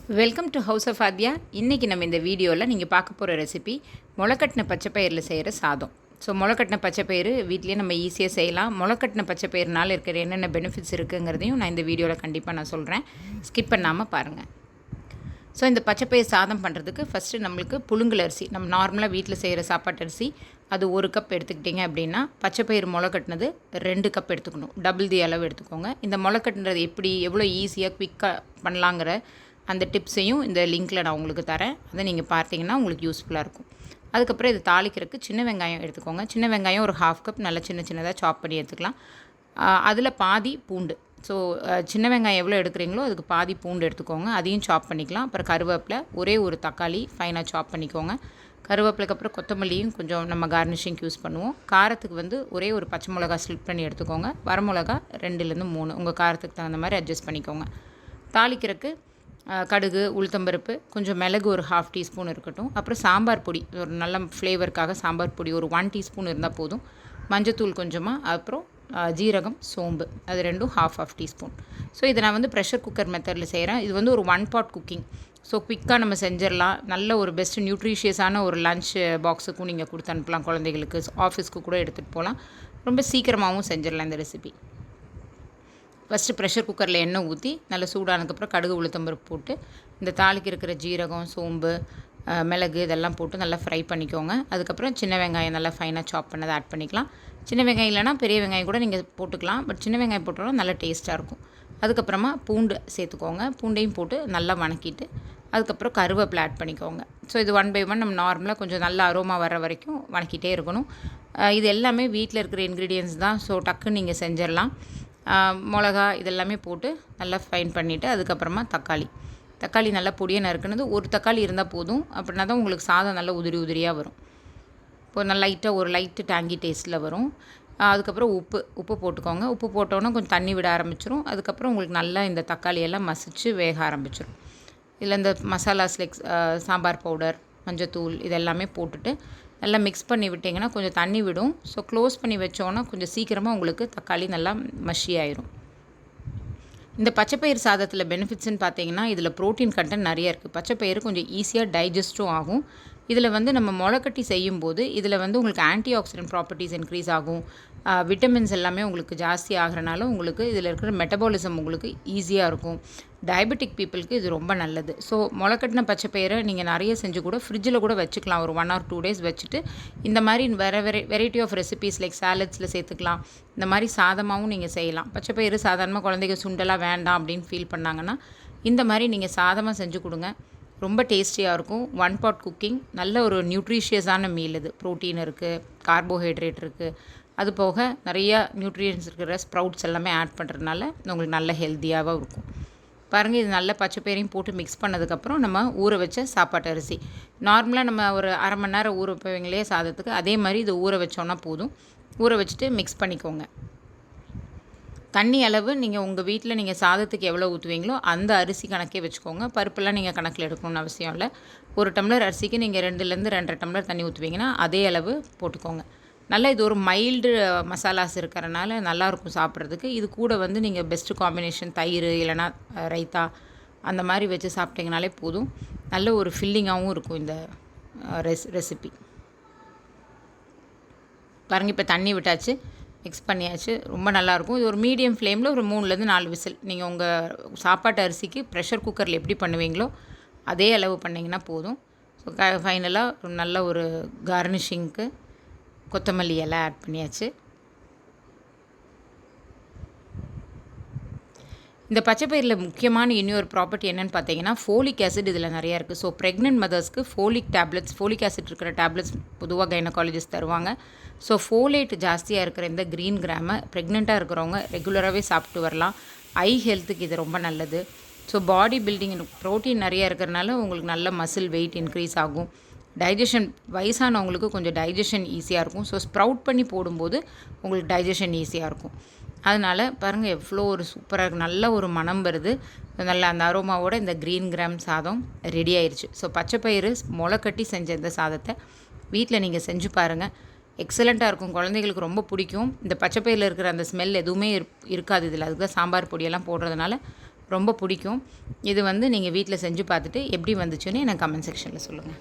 Welcome to house of Aadhya. இன்றைக்கி நம்ம இந்த வீடியோவில் நீங்கள் பார்க்க போகிற ரெசிபி முளைக்கட்டின பச்சைப்பயிரில் செய்கிற சாதம். ஸோ முளைக்கட்டின பச்சைப்பயிறு வீட்லேயே நம்ம ஈஸியாக செய்யலாம். முளைக்கட்டின பச்சைப்பயிறுனால இருக்கிற என்னென்ன பெனிஃபிட்ஸ் இருக்குங்கிறதையும் நான் இந்த வீடியோவில் கண்டிப்பாக நான் சொல்கிறேன். ஸ்கிப் பண்ணாமல் பாருங்கள். ஸோ இந்த பச்சைப்பயிறு சாதம் பண்ணுறதுக்கு ஃபஸ்ட்டு நம்மளுக்கு புழுங்கல் அரிசி, நம்ம நார்மலாக வீட்டில் செய்கிற சாப்பாட்டு அரிசி அது 1 கப் எடுத்துக்கிட்டிங்க அப்படின்னா பச்சைப்பயிறு முளைக்கட்டினது 2 கப் எடுத்துக்கணும். டபுள் தி அளவு எடுத்துக்கோங்க. இந்த முளைக்கட்டுறது எவ்வளோ ஈஸியாக குவிக்காக பண்ணலாங்கிற அந்த டிப்ஸையும் இந்த லிங்க்கில் நான் உங்களுக்கு தரேன். அதை நீங்கள் பார்த்தீங்கன்னா உங்களுக்கு யூஸ்ஃபுல்லாக இருக்கும். அதுக்கப்புறம் இது தாளிக்கிறதுக்கு சின்ன வெங்காயம் எடுத்துக்கோங்க. சின்ன வெங்காயம் ஒரு 1/2 கப் நல்லா சின்னதாக சாப் பண்ணி எடுத்துக்கலாம். அதில் பாதி பூண்டு. ஸோ சின்ன வெங்காயம் எவ்வளோ எடுக்கிறீங்களோ அதுக்கு பாதி பூண்டு எடுத்துக்கோங்க, அதையும் சாப் பண்ணிக்கலாம். அப்புறம் கருவேப்பிலை, ஒரே ஒரு தக்காளி ஃபைனாக சாப் பண்ணிக்கோங்க. கருவேப்பிலைக்கு அப்புறம் கொத்தமல்லியும் கொஞ்சம் நம்ம கார்னிஷிங்க்கு யூஸ் பண்ணுவோம். காரத்துக்கு ஒரே ஒரு பச்சை மிளகா ஸ்லிப் பண்ணி எடுத்துக்கோங்க. வரமிளகா 2லேருந்து 3 உங்கள் காரத்துக்கு தகுந்த மாதிரி அட்ஜஸ்ட் பண்ணிக்கோங்க. தாளிக்கிறதுக்கு கடுகு, உளுத்தம்பருப்பு, கொஞ்சம் மிளகு ஒரு 1/2 டீஸ்பூன் இருக்கட்டும். அப்புறம் சாம்பார் பொடி, ஒரு நல்ல ஃப்ளேவருக்காக சாம்பார் பொடி ஒரு 1 டீஸ்பூன் இருந்தால் போதும். மஞ்சத்தூள் கொஞ்சமாக, அப்புறம் ஜீரகம், சோம்பு அது ரெண்டும் 1/2 டீஸ்பூன். ஸோ இதை நான் ப்ரெஷர் குக்கர் மெத்தடில் செய்கிறேன். இது ஒரு 1 பாட் குக்கிங். ஸோ குயிக்காக நம்ம செஞ்சிடலாம். நல்ல ஒரு பெஸ்ட் நியூட்ரிஷியஸான ஒரு லன்ச் பாக்ஸுக்கும் நீங்கள் கொடுத்து அனுப்பலாம். குழந்தைகளுக்கு ஆஃபீஸ்க்கு கூட எடுத்துகிட்டு போகலாம். ரொம்ப சீக்கிரமாகவும் செஞ்சிடலாம் இந்த ரெசிபி. ஃபஸ்ட்டு ப்ரெஷர் குக்கரில் எண்ணெய் ஊற்றி நல்லா சூடானதுக்கப்புறம் கடுகு, உளுத்தம்பருப்பு போட்டு இந்த தாளிக்கு இருக்கிற ஜீரகம், சோம்பு, மிளகு இதெல்லாம் போட்டு நல்லா ஃப்ரை பண்ணிக்கோங்க. அதுக்கப்புறம் சின்ன வெங்காயம் நல்லா ஃபைனாக சாப் பண்ணதை ஆட் பண்ணிக்கலாம். சின்ன வெங்காயம் இல்லைனா பெரிய வெங்காயம் கூட நீங்கள் போட்டுக்கலாம். பட் சின்ன வெங்காயம் போட்டாலும் நல்லா டேஸ்ட்டாக இருக்கும். அதுக்கப்புறமா பூண்டு சேர்த்துக்கோங்க. பூண்டையும் போட்டு நல்லா வணக்கிட்டு அதுக்கப்புறம் கருவேப்பிலை ஆட் பண்ணிக்கோங்க. ஸோ இது 1 பை 1 நம்ம நார்மலாக கொஞ்சம் நல்ல அரோமா வர வரைக்கும் வணக்கிட்டே இருக்கணும். இது எல்லாமே வீட்டில் இருக்கிற இன்க்ரீடியன்ஸ் தான். ஸோ டக்குன்னு நீங்கள் செஞ்சிடலாம். மிளகா இதெல்லாமே போட்டு நல்லா ஃபைன் பண்ணிவிட்டு அதுக்கப்புறமா தக்காளி நல்லா பொடியாக நறுக்குனது. ஒரு தக்காளி இருந்தால் போதும். அப்படின்னா தான் உங்களுக்கு சாதம் நல்லா உதிரியாக வரும். இப்போ நல்லா லைட்டாக ஒரு லைட்டு டேங்கி டேஸ்ட்டில் வரும். அதுக்கப்புறம் உப்பு போட்டுக்கோங்க. உப்பு போட்டோன்னா கொஞ்சம் தண்ணி விட ஆரம்பிச்சிடும். அதுக்கப்புறம் உங்களுக்கு நல்லா இந்த தக்காளியெல்லாம் மசிச்சு வேக ஆரம்பிச்சிடும். இதில் இந்த மசாலாஸ் லைக் சாம்பார் பவுடர், மஞ்சத்தூள் இதெல்லாமே போட்டுட்டு நல்லா மிக்ஸ் பண்ணி விட்டிங்கன்னா கொஞ்சம் தண்ணி விடும். ஸோ க்ளோஸ் பண்ணி வச்சோன்னா கொஞ்சம் சீக்கிரமாக உங்களுக்கு தக்காளி நல்லா மஷி ஆயிரும். இந்த பச்சைப்பயிறு சாதத்தில் பெனிஃபிட்ஸ்ன்னு பார்த்தீங்கன்னா இதில் ப்ரோட்டீன் கண்டென்ட் நிறைய இருக்குது. பச்சைப்பயிறு கொஞ்சம் ஈஸியாக டைஜஸ்ட்டும் ஆகும். இதில் நம்ம முளைக்கட்டி செய்யும்போது இதில் உங்களுக்கு ஆன்டி ஆக்சிடென்ட் ப்ராப்பர்ட்டிஸ் இன்க்ரீஸ் ஆகும். விட்டமின்ஸ் எல்லாமே உங்களுக்கு ஜாஸ்தி ஆகிறனால உங்களுக்கு இதில் இருக்கிற மெட்டபாலிசம் உங்களுக்கு ஈஸியாக இருக்கும். டயபெட்டிக் பீப்புளுக்கு இது ரொம்ப நல்லது. ஸோ முளைக்கட்டின பச்சைப்பயிரை நீங்கள் நிறைய செஞ்சு கூட ஃப்ரிட்ஜில் கூட வச்சுக்கலாம். ஒரு 1 or 2 days வச்சுட்டு இந்த மாதிரி வெரைட்டி ஆஃப் ரெசிபீஸ் லைக் சாலட்ஸில் சேர்த்துக்கலாம். இந்த மாதிரி சாதமாகவும் நீங்கள் செய்யலாம். பச்சைப்பயிறு சாதாரணமாக குழந்தைங்க சுண்டலாக வேண்டாம் அப்படின்னு ஃபீல் பண்ணாங்கன்னா இந்த மாதிரி நீங்கள் சாதமாக செஞ்சு கொடுங்க. ரொம்ப டேஸ்டியாக இருக்கும். 1 பாட் குக்கிங், நல்ல ஒரு நியூட்ரிஷியஸான மீல் இது. ப்ரோட்டீன் இருக்குது, கார்போஹைட்ரேட் இருக்குது, அது போக நிறையா நியூட்ரியன்ஸ் இருக்கிற ஸ்ப்ரவுட்ஸ் எல்லாமே ஆட் பண்ணுறதுனால உங்களுக்கு நல்ல ஹெல்த்தியாகவும் இருக்கும். பாருங்கள், இது நல்ல பச்சைப்பயிரையும் போட்டு மிக்ஸ் பண்ணதுக்கப்புறம் நம்ம ஊற வச்ச சாப்பாட்டு அரிசி, நார்மலாக நம்ம ஒரு 1/2 மணி நேரம் ஊற வைப்பீங்களே சாதத்துக்கு, அதே மாதிரி இது ஊற வச்சோன்னா போதும். ஊற வச்சுட்டு மிக்ஸ் பண்ணிக்கோங்க. தண்ணி அளவு நீங்கள் உங்கள் வீட்டில் நீங்கள் சாதத்துக்கு எவ்வளோ ஊற்றுவீங்களோ அந்த அரிசி கணக்கே வச்சுக்கோங்க. பருப்பெல்லாம் நீங்கள் கணக்கில் எடுக்கணும்னு அவசியம் இல்லை. 1 டம்ளர் அரிசிக்கு நீங்கள் 2லேருந்து 2.5 டம்ளர் தண்ணி ஊற்றுவீங்கன்னா அதே அளவு போட்டுக்கோங்க. நல்லா இது ஒரு மைல்டு மசாலாஸ் இருக்கிறனால நல்லாயிருக்கும் சாப்பிட்றதுக்கு. இது கூட நீங்கள் பெஸ்ட்டு காம்பினேஷன் தயிர் இல்லைனா ரைத்தா அந்த மாதிரி வச்சு சாப்பிட்டிங்கனாலே போதும். நல்ல ஒரு ஃபில்லிங்காகவும் இருக்கும் இந்த ரெசிபி. பாருங்கள், இப்போ தண்ணி விட்டாச்சு, மிக்ஸ் பண்ணியாச்சு. ரொம்ப நல்லாயிருக்கும். இது ஒரு மீடியம் ஃப்ளேமில் ஒரு 3லேருந்து 4 விசில் நீங்கள் உங்கள் சாப்பாட்டு அரிசிக்கு ப்ரெஷர் குக்கரில் எப்படி பண்ணுவீங்களோ அதே அளவு பண்ணிங்கன்னா போதும். ஸோ ஃபைனலாக நல்ல ஒரு கார்னிஷிங்க்கு கொத்தமல்லி எல்லாம் ஆட் பண்ணியாச்சு. இந்த பச்சைப்பயிரில் முக்கியமான இன்னொரு ப்ராப்பர்ட்டி என்னென்னு பார்த்தீங்கன்னா ஃபோலிக் ஆசிட் இதில் நிறையா இருக்குது. ஸோ ப்ரெக்னென்ட் மதர்ஸ்க்கு ஃபோலிக் ஆசிட் இருக்கிற டேப்லெட்ஸ் பொதுவாக கைனகாலஜிஸ்ட் தருவாங்க. ஸோ ஃபோலேட் ஜாஸ்தியாக இருக்கிற இந்த க்ரீன் கிராமை ப்ரெக்னெண்ட்டாக இருக்கிறவங்க ரெகுலராகவே சாப்பிட்டு வரலாம். ஐ ஹெல்த்துக்கு இது ரொம்ப நல்லது. ஸோ பாடி பில்டிங் ப்ரோட்டீன் நிறையா இருக்கிறனால உங்களுக்கு நல்ல மசில் வெயிட் இன்க்ரீஸ் ஆகும். டைஜஷன் வயசானவங்களுக்கு கொஞ்சம் டைஜஷன் ஈஸியாக இருக்கும். ஸோ ஸ்ப்ரவுட் பண்ணி போடும்போது உங்களுக்கு டைஜஷன் ஈஸியாக இருக்கும். அதனால் பாருங்கள், எவ்வளோ ஒரு சூப்பராக இருக்குது. நல்ல ஒரு மனம் வருது. நல்ல அந்த அரோமாவோட இந்த க்ரீன் கிராம் சாதம் ரெடி ஆயிடுச்சு. ஸோ பச்சைப்பயிறு முளைக்கட்டி செஞ்ச இந்த சாதத்தை வீட்டில் நீங்கள் செஞ்சு பாருங்கள். எக்ஸலண்ட்டாக இருக்கும். குழந்தைகளுக்கு ரொம்ப பிடிக்கும். இந்த பச்சைப்பயிரில் இருக்கிற அந்த ஸ்மெல் எதுவுமே இருக்காது இதில். அதுக்கு தான் சாம்பார் பொடியெல்லாம் போடுறதுனால ரொம்ப பிடிக்கும். இது வந்து நீங்கள் வீட்டில் செஞ்சு பார்த்துட்டு எப்படி வந்துச்சுன்னு எனக்கு கமெண்ட் செக்ஷனில் சொல்லுங்கள்.